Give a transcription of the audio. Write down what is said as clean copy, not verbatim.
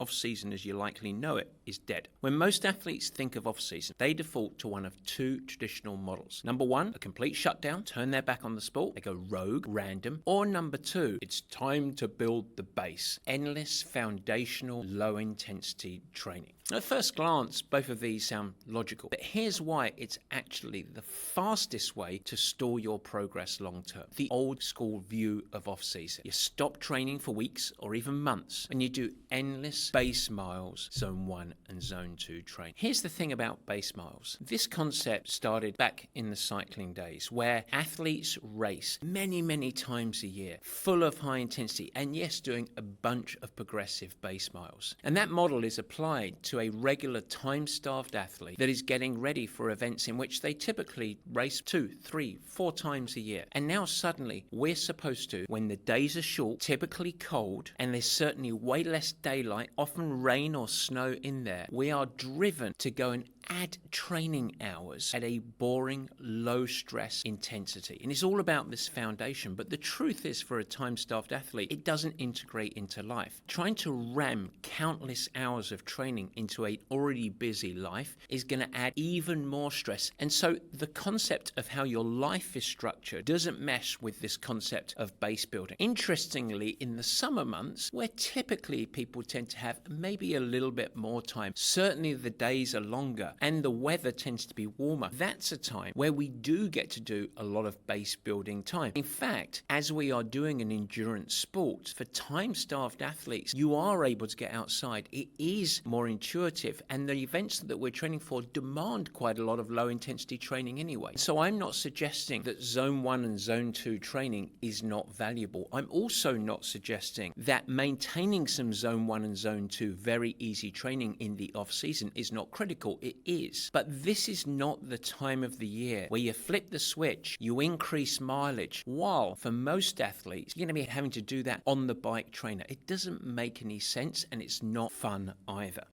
Off-season, as you likely know it, is dead. When most athletes think of off-season, they default to one of two traditional models. Number one, a complete shutdown, turn their back on the sport, they go rogue, random. Or number two, it's time to build the base. Endless, foundational, low-intensity training. At first glance, both of these sound logical, but here's why it's actually the fastest way to stall your progress long term. The old school view of off-season. You stop training for weeks or even months, and you do endless base miles, zone 1 and zone 2 training. Here's the thing about base miles. This concept started back in the cycling days, where athletes race many times a year, full of high intensity, and yes, doing a bunch of progressive base miles. And that model is applied to a regular time-starved athlete that is getting ready for events in which they typically race 2, 3, 4 times a year. And now suddenly we're supposed to, when the days are short, typically cold, and there's certainly way less daylight, often rain or snow in there, we are driven to go and add training hours at a boring, low-stress intensity. And it's all about this foundation, but the truth is, for a time-starved athlete, it doesn't integrate into life. Trying to ram countless hours of training into an already busy life is going to add even more stress. And so the concept of how your life is structured doesn't mesh with this concept of base building. Interestingly, in the summer months, where typically people tend to have maybe a little bit more time, certainly the days are longer, and the weather tends to be warmer, that's a time where we do get to do a lot of base building time. In fact, as we are doing an endurance sport, for time-starved athletes, you are able to get outside. It is more intuitive, and the events that we're training for demand quite a lot of low-intensity training anyway. So I'm not suggesting that zone 1 and zone 2 training is not valuable. I'm also not suggesting that maintaining some zone 1 and zone 2 very easy training in the off-season is not critical. It is. But this is not the time of the year where you flip the switch, you increase mileage, while for most athletes, you're going to be having to do that on the bike trainer. It doesn't make any sense, and it's not fun either.